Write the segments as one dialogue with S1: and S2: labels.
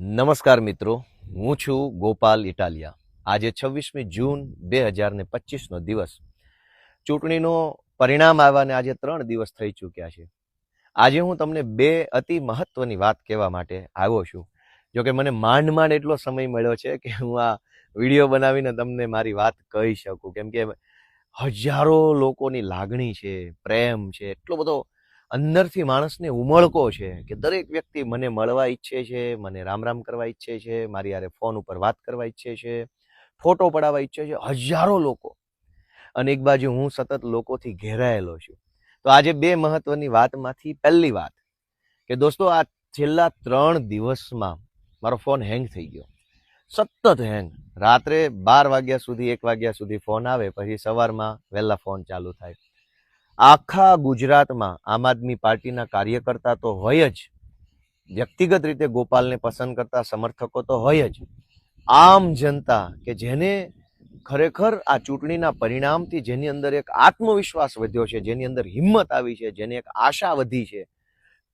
S1: નમસ્કાર મિત્રો, હું છું ગોપાલ ઇટાલિયા. આજે 26મી જૂન 2025નો દિવસ. ચૂંટણીનો પરિણામ આવ્યાને આજે 3 દિવસ થઈ ચૂક્યા છે. આજે હું તમને બે અતિ મહત્વની વાત કહેવા માટે આવ્યો છું. જો કે મને માંડ એટલો સમય મળ્યો છે કે હું આ વિડીયો બનાવીને તમને મારી વાત કહી શકું, કેમ કે હજારો લોકોની લાગણી છે, પ્રેમ છે, એટલો બધો અંદરથી માણસને ઉમળકો છે કે દરેક વ્યક્તિ મને મળવા ઈચ્છે છે, મને રામ રામ કરવા ઈચ્છે છે, મારી યારે ફોન ઉપર વાત કરવા ઈચ્છે છે, ફોટો પડાવવા ઈચ્છે છે, હજારો લોકો. અને એક બાજુ હું સતત લોકોથી ઘેરાયેલો છું. તો આજે બે મહત્વની વાતમાંથી પહેલી વાત કે દોસ્તો, આ છેલ્લા 3 દિવસમાં મારો ફોન હેંગ થઈ ગયો, સતત હેંગ. રાત્રે 12 વાગ્યા સુધી 1 વાગ્યા સુધી ફોન આવે, પછી સવારમાં વહેલા ફોન ચાલુ થાય. આખા ગુજરાતમાં આમ આદમી પાર્ટીના કાર્યકર્તા તો હોય જ, વ્યક્તિગત રીતે ગોપાલને પસંદ કરતા સમર્થકો તો હોય જ, આમ જનતા કે જેને ખરેખર આ ચૂંટણીના પરિણામથી જેની અંદર એક આત્મવિશ્વાસ વધ્યો છે, જેની અંદર હિંમત આવી છે, જેની એક આશા વધી છે,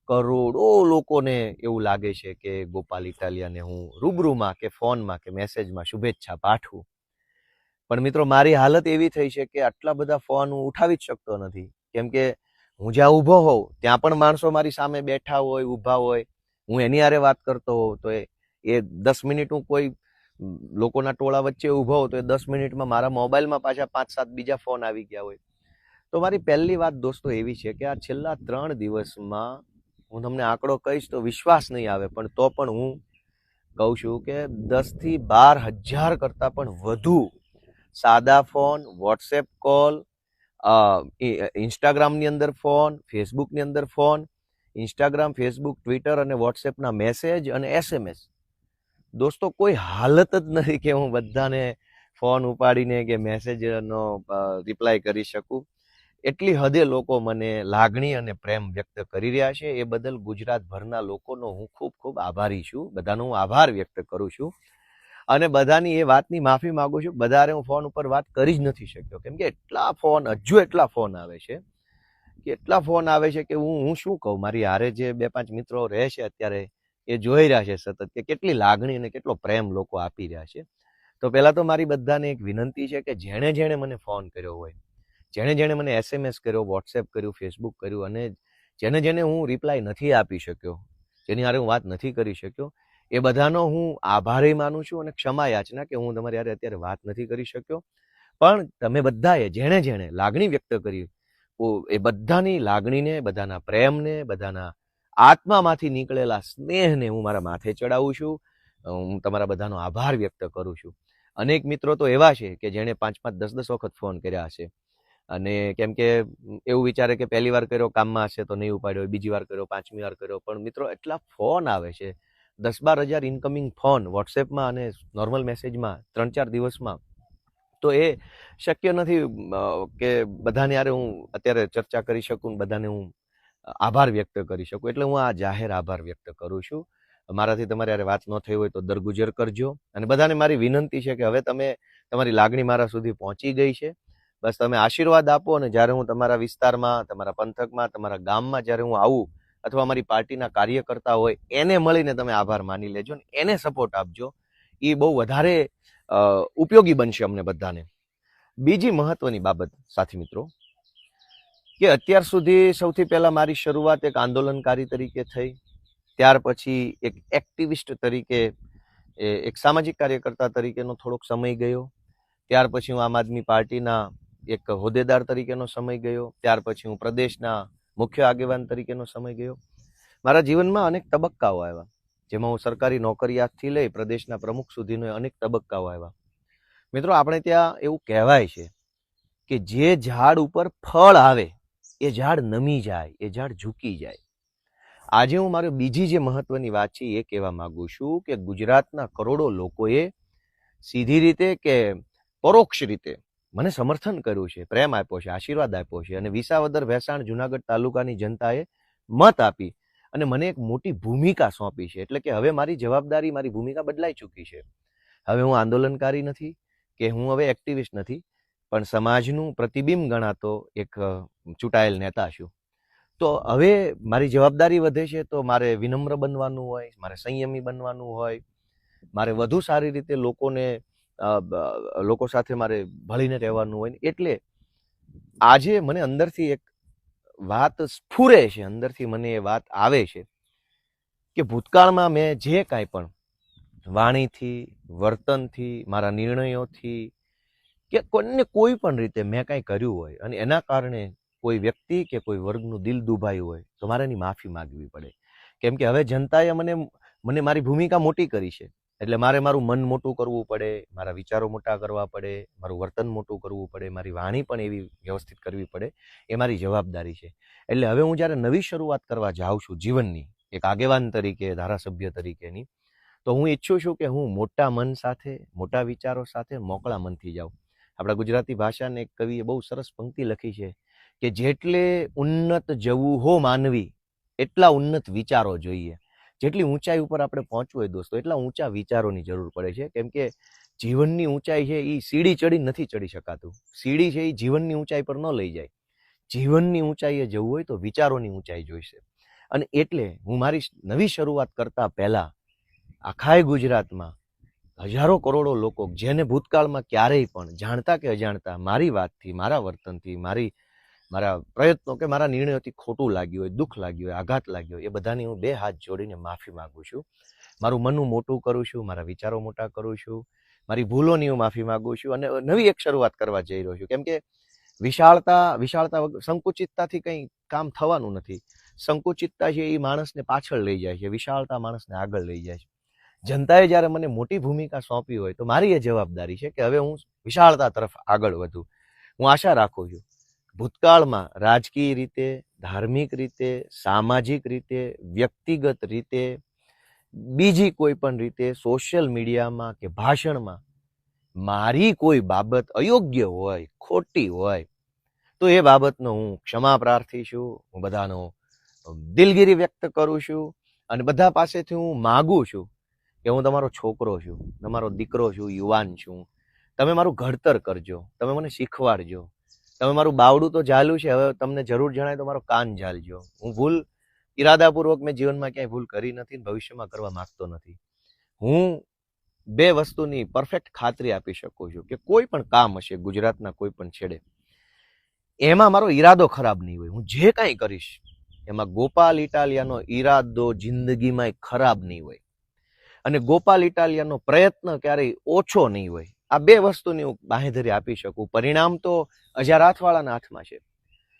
S1: કરોડો લોકોને એવું લાગે છે કે ગોપાલ ઇટાલિયાને હું રૂબરૂમાં કે ફોનમાં કે મેસેજમાં શુભેચ્છા પાઠવું. પણ મિત્રો, મારી હાલત એવી થઈ છે કે આટલા બધા ફોન હું ઉઠાવી જ શકતો નથી, કેમ કે હું જ્યાં ઊભો હોઉં ત્યાં પણ માણસો મારી સામે બેઠા હોય, ઊભા હોય. હું એની હારે વાત કરતો હોઉં તો એ 10 મિનિટ હું કોઈ લોકોના ટોળા વચ્ચે ઊભો હોઉં તો એ 10 મિનિટમાં મારા મોબાઈલમાં પાછા 5-7 બીજા ફોન આવી ગયા હોય. તો મારી પહેલી વાત દોસ્તો એવી છે કે આ છેલ્લા 3 દિવસમાં હું તમને આંકડો કહીશ તો વિશ્વાસ નહીં આવે, પણ તો પણ હું કહું છું કે 10 થી 12 હજાર કરતાં પણ વધુ સાદા ફોન, વોટ્સએપ કોલ, ઇન્સ્ટાગ્રામની અંદર ફોન, ફેસબુકની અંદર ફોન, ઇન્સ્ટાગ્રામ, ફેસબુક, ટ્વિટર અને વોટ્સએપના મેસેજ અને SMS. દોસ્તો, કોઈ હાલત જ નથી કે હું બધાને ફોન ઉપાડીને કે મેસેજનો રિપ્લાય કરી શકું. એટલી હદે લોકો મને લાગણી અને પ્રેમ વ્યક્ત કરી રહ્યા છે. એ બદલ ગુજરાતભરના લોકોનો હું ખૂબ ખૂબ આભારી છું. બધાનો હું આભાર વ્યક્ત કરું છું અને બધાની એ વાતની માફી માંગુ છું. બધારે હું ફોન ઉપર વાત કરી જ નથી શક્યો, કેમ કે એટલા ફોન આવે છે કે એટલા ફોન આવે છે કે હું શું કહું. મારી હારે જે 2-5 મિત્રો રહે છે અત્યારે, એ જોઈ રહ્યા છે સતત કે કેટલી લાગણી અને કેટલો પ્રેમ લોકો આપી રહ્યા છે. તો પહેલા તો મારી બધાને એક વિનંતી છે કે જેણે મને ફોન કર્યો હોય, જેણે મને SMS કર્યો, વોટ્સએપ કર્યું, ફેસબુક કર્યું અને જેને હું રિપ્લાય નથી આપી શક્યો, જેની હારે હું વાત નથી કરી શક્યો, એ બધાનો હું આભારી માનું છું અને ક્ષમા યાચના કે હું તમારી હારે અત્યારે વાત નથી કરી શક્યો. પણ તમે બધાએ જેણે લાગણી વ્યક્ત કરી, એ બધાની લાગણીને, બધાના પ્રેમને, બધાના આત્મામાંથી નીકળેલા સ્નેહને હું મારા માથે ચડાવું છું. હું તમારા બધાનો આભાર વ્યક્ત કરું છું. અનેક મિત્રો તો એવા છે કે જેણે 5-5, 10-10 વખત ફોન કર્યા હશે, અને કેમ કે એવું વિચારે કે પહેલી વાર કર્યો કામમાં હશે તો નહીં ઉપાડ્યો, બીજી વાર કર્યો, 5મી વાર કર્યો. પણ મિત્રો, એટલા ફોન આવે છે, 10-12 હજાર ઇન્કમિંગ ફોન વોટ્સએપમાં અને નોર્મલ મેસેજમાં 3-4 દિવસમાં. તો એ શક્ય નથી કે બધાને યારે હું અત્યારે ચર્ચા કરી શકું, બધાને હું આભાર વ્યક્ત કરી શકું. એટલે હું આ જાહેર આભાર વ્યક્ત કરું છું. મારાથી તમારે યારે વાત ન થઈ હોય તો દરગુજર કરજો. અને બધાને મારી વિનંતી છે કે હવે તમારી લાગણી મારા સુધી પહોંચી ગઈ છે. બસ તમે આશીર્વાદ આપો, અને જ્યારે હું તમારા વિસ્તારમાં, તમારા પંથકમાં, તમારા ગામમાં જ્યારે હું આવું, અથવા અમારી પાર્ટીના કાર્યકર્તા હોય એને મળીને તમે આભાર માની લેજો ને એને સપોર્ટ આપજો. એ બહુ વધારે ઉપયોગી બનશે અમને બધાને. બીજી મહત્વની બાબત સાથી મિત્રો, કે અત્યાર સુધી સૌથી પહેલા મારી શરૂઆત એક આંદોલનકારી તરીકે થઈ, ત્યાર પછી એક એક્ટિવિસ્ટ તરીકે, એક સામાજિક કાર્યકર્તા તરીકેનો થોડોક સમય ગયો. ત્યાર પછી હું આમ આદમી પાર્ટીના એક હોદ્દેદાર તરીકેનો સમય ગયો. ત્યાર પછી હું પ્રદેશના મુખ્ય આગેવાન તરીકેનો સમય ગયો. મારા જીવનમાં અનેક તબક્કાઓ આવ્યા, જેમાં હું સરકારી નોકરિયાતથી લઈ પ્રદેશના પ્રમુખ સુધીનો અનેક તબક્કાઓ આવ્યા. મિત્રો, આપણે ત્યાં એવું કહેવાય છે કે જે ઝાડ ઉપર ફળ આવે એ ઝાડ નમી જાય, એ ઝાડ ઝૂકી જાય. આજે હું મારી બીજી જે મહત્વની વાત છે એ કહેવા માંગુ છું કે ગુજરાતના કરોડો લોકોએ સીધી રીતે કે પરોક્ષ રીતે મને સમર્થન કર્યું છે, પ્રેમ આપ્યો છે, આશીર્વાદ આપ્યો છે. અને વિસાવદર, ભેસાણ, જુનાગઢ તાલુકાની જનતાએ મત આપી અને મને એક મોટી ભૂમિકા સોંપી છે. એટલે કે હવે મારી જવાબદારી, મારી ભૂમિકા બદલાઈ ચૂકી છે. હવે હું આંદોલનકારી નથી કે હું હવે એક્ટિવિસ્ટ નથી, પણ સમાજનું પ્રતિબિંબ ગણાતો એક ચૂંટાયેલ નેતા છું. તો હવે મારી જવાબદારી વધે છે, તો મારે વિનમ્ર બનવાનું હોય, મારે સંયમી બનવાનું હોય, મારે વધુ સારી રીતે લોકો સાથે મારે ભળીને રહેવાનું હોય. એટલે આજે મને અંદરથી એક વાત સ્ફુરે છે, અંદરથી મને એ વાત આવે છે કે ભૂતકાળમાં મેં જે કાંઈ પણ વાણીથી, વર્તનથી, મારા નિર્ણયોથી કે કોઈ પણ રીતે મેં કાંઈ કર્યું હોય અને એના કારણે કોઈ વ્યક્તિ કે કોઈ વર્ગનું દિલ દુભાયું હોય તો મારે એની માફી માગવી પડે. કેમ કે હવે જનતાએ મને મારી ભૂમિકા મોટી કરી છે, એટલે મારે મારું મન મોટું કરવું પડે, મારા વિચારો મોટા કરવા પડે, મારું વર્તન મોટું કરવું પડે, મારી વાણી પણ એવી વ્યવસ્થિત કરવી પડે. એ મારી જવાબદારી છે. એટલે હવે હું જ્યારે નવી શરૂઆત કરવા જાઉં છું જીવનની, એક આગેવાન તરીકે, ધારાસભ્ય તરીકેની, તો હું ઈચ્છું છું કે હું મોટા મન સાથે, મોટા વિચારો સાથે, મોકળા મનથી જાઉં. આપણા ગુજરાતી ભાષાને એક કવિએ બહુ સરસ પંક્તિ લખી છે કે જેટલે ઉન્નત જવું હો માનવી એટલા ઉન્નત વિચારો જોઈએ. જેટલી ઊંચાઈ ઉપર આપણે પહોંચવું હોય દોસ્તો, એટલા ઊંચા વિચારોની જરૂર પડે છે. કેમ કે જીવનની ઊંચાઈ છે એ સીડી ચડી નથી ચડી શકાતું. સીડી છે એ જીવનની ઊંચાઈ પર ન લઈ જાય. જીવનની ઊંચાઈએ જવું હોય તો વિચારોની ઊંચાઈ જોઈશે. અને એટલે હું મારી નવી શરૂઆત કરતા પહેલા આખાય ગુજરાતમાં હજારો કરોડો લોકો જેને ભૂતકાળમાં ક્યારેય પણ જાણતા કે અજાણતા મારી વાતથી, મારા વર્તનથી, મારા પ્રયત્નો કે મારા નિર્ણયોથી ખોટું લાગ્યું હોય, દુઃખ લાગ્યું હોય, આઘાત લાગ્યો હોય, એ બધાની હું 2 હાથ જોડીને માફી માંગુ છું. મારું મનનું મોટું કરું છું, મારા વિચારો મોટા કરું છું, મારી ભૂલોની હું માફી માંગુ છું અને નવી એક શરૂઆત કરવા જઈ રહ્યો છું. કેમ કે વિશાળતા સંકુચિતતાથી કંઈ કામ થવાનું નથી. સંકુચિતતા છે એ માણસને પાછળ લઈ જાય છે, વિશાળતા માણસને આગળ લઈ જાય છે. જનતાએ જ્યારે મને મોટી ભૂમિકા સોંપી હોય તો મારી એ જવાબદારી છે કે હવે હું વિશાળતા તરફ આગળ વધું. હું આશા રાખું છું ભૂતકાળમાં રાજકીય રીતે, ધાર્મિક રીતે, સામાજિક રીતે, વ્યક્તિગત રીતે, બીજી કોઈ પણ રીતે સોશિયલ મીડિયામાં કે ભાષણમાં મારી કોઈ બાબત અયોગ્ય હોય, ખોટી હોય તો એ બાબતનો હું ક્ષમા પ્રાર્થી છું. હું બધાનો દિલગીરી વ્યક્ત કરું છું અને બધા પાસેથી હું માગું છું કે હું તમારો છોકરો છું, તમારો દીકરો છું, યુવાન છું. તમે મારું ઘડતર કરજો, તમે મને શીખવાડજો. તમે મારું બાવડું તો ઝાલ્યું છે, હવે તમને જરૂર જણાય તો મારો કાન ઝાલજો. હું ઈરાદાપૂર્વક મેં જીવનમાં ક્યાંય ભૂલ કરી નથી, ભવિષ્યમાં કરવા માંગતો નથી. હું 2 વસ્તુની પરફેક્ટ ખાતરી આપી શકું છું કે કોઈ પણ કામ હશે ગુજરાતના કોઈ પણ છેડે, એમાં મારો ઈરાદો ખરાબ નહીં હોય. હું જે કાંઈ કરીશ એમાં ગોપાલ ઇટાલિયાનો ઈરાદો જિંદગીમાં ખરાબ નહીં હોય અને ગોપાલ ઇટાલિયાનો પ્રયત્ન ક્યારેય ઓછો નહીં હોય. આ 2 વસ્તુની હું બાંહેધરી આપી શકું. પરિણામ તો અજારાથવાળાના હાથમાં છે,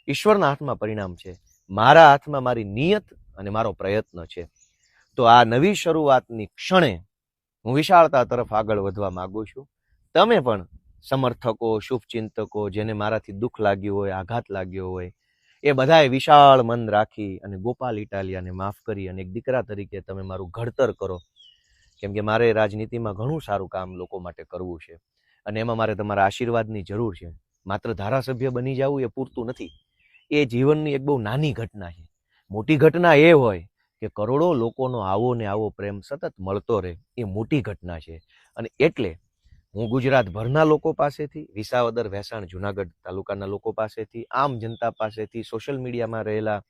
S1: ઈશ્વરના હાથમાં પરિણામ છે. મારા હાથમાં મારી નિયત અને મારો પ્રયત્ન છે. તો આ નવી શરૂઆતની ક્ષણે હું વિશાળતા તરફ આગળ વધવા માંગુ છું. તમે પણ સમર્થકો, શુભચિંતકો, જેને મારાથી દુઃખ લાગ્યું હોય, આઘાત લાગ્યો હોય, એ બધાએ વિશાળ મન રાખી અને ગોપાલ ઇટાલિયાને માફ કરી અને એક દીકરા તરીકે તમે મારું ઘડતર કરો. કેમ કે મારે રાજનીતિમાં ઘણું સારું કામ લોકો માટે કરવું છે અને એમાં મારે તમારા આશીર્વાદની જરૂર છે. માત્ર ધારાસભ્ય બની જવું એ પૂરતું નથી. એ જીવનની એક બહુ નાની ઘટના છે. મોટી ઘટના એ હોય કે કરોડો લોકોનો આવો ને આવો પ્રેમ સતત મળતો રહે, એ મોટી ઘટના છે. અને એટલે હું ગુજરાતભરના લોકો પાસેથી, વિસાવદર, ભેંસાણ, જુનાગઢ તાલુકાના લોકો પાસેથી, આમ જનતા પાસેથી, સોશિયલ મીડિયામાં રહેલા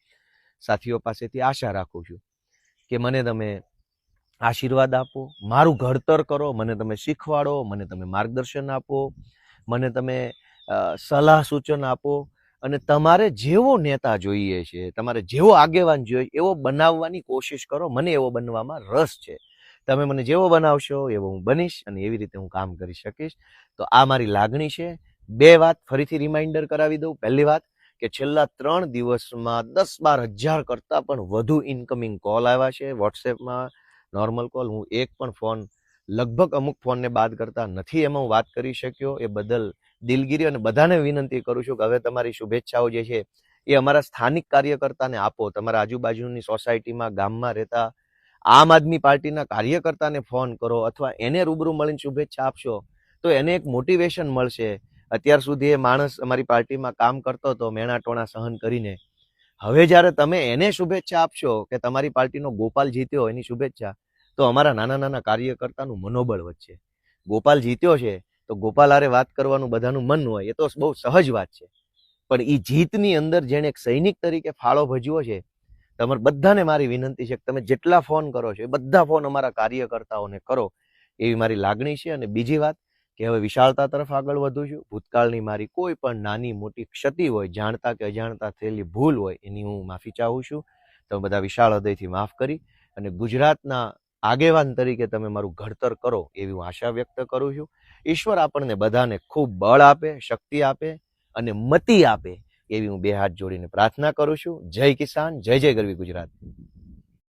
S1: સાથીઓ પાસેથી આશા રાખું છું કે મને તમે આશીર્વાદ આપો, મારું ઘડતર કરો, મને તમે શીખવાડો, મને તમે માર્ગદર્શન આપો, મને તમે સલાહ સૂચન આપો અને તમારે જેવો નેતા જોઈએ છે, તમારે જેવો આગેવાન જોઈએ એવો બનાવવાની કોશિશ કરો. મને એવો બનવામાં રસ છે. તમે મને જેવો બનાવશો એવો હું બનીશ અને એવી રીતે હું કામ કરી શકીશ. તો આ મારી લાગણી છે. 2 વાત ફરીથી રિમાઇન્ડર કરાવી દઉં. પહેલી વાત કે છેલ્લા 3 દિવસમાં 10-12 હજાર કરતાં પણ વધુ ઇનકમિંગ કોલ આવ્યા છે વોટ્સએપમાં, નોર્મલ કોલ. હું એક પણ ફોન, લગભગ અમુક ફોનને બાદ કરતા નથી એમાં હું વાત કરી શક્યો. એ બદલ દિલગીરી અને બધાને વિનંતી કરું છું કે હવે તમારી શુભેચ્છાઓ જે છે એ અમારા સ્થાનિક કાર્યકર્તાને આપો. તમારા આજુબાજુની સોસાયટીમાં, ગામમાં રહેતા આમ આદમી પાર્ટીના કાર્યકર્તાને ફોન કરો અથવા એને રૂબરૂ મળીને શુભેચ્છા આપશો તો એને એક મોટિવેશન મળશે. અત્યાર સુધી એ માણસ અમારી પાર્ટીમાં કામ કરતો હતો મેણાટોણા સહન કરીને, હવે જ્યારે તમે એને શુભેચ્છા આપશો કે તમારી પાર્ટીનો ગોપાલ જીત્યો એની શુભેચ્છા, તો અમારા નાના નાના કાર્યકર્તાનું મનોબળ વધશે. ગોપાલ જીત્યો છે તો ગોપાલ હારે વાત કરવાનું બધાનું મન હોય, એ તો બહુ સહજ વાત છે. પણ એ જીતની અંદર જેણે એક સૈનિક તરીકે ફાળો ભજવ્યો છે, તમારે બધાને મારી વિનંતી છે કે તમે જેટલા ફોન કરો છો એ બધા ફોન અમારા કાર્યકર્તાઓને કરો, એવી મારી લાગણી છે. અને બીજી વાત કે હવે વિશાળતા તરફ આગળ વધું છું. ભૂતકાળની મારી કોઈ પણ નાની મોટી ક્ષતિ હોય, જાણતા કે અજાણતા થયેલી ભૂલ હોય, એની હું માફી ચાહું છું. તમે બધા વિશાળ હૃદયથી માફ કરી અને ગુજરાતના આગેવાન તરીકે તમે મારું ઘડતર કરો એવી હું આશા વ્યક્ત કરું છું. ઈશ્વર આપણને બધાને ખૂબ બળ આપે, શક્તિ આપે અને મતિ આપે એવી હું બે હાથ જોડીને પ્રાર્થના કરું છું. જય કિસાન, જય જય ગરવી ગુજરાત.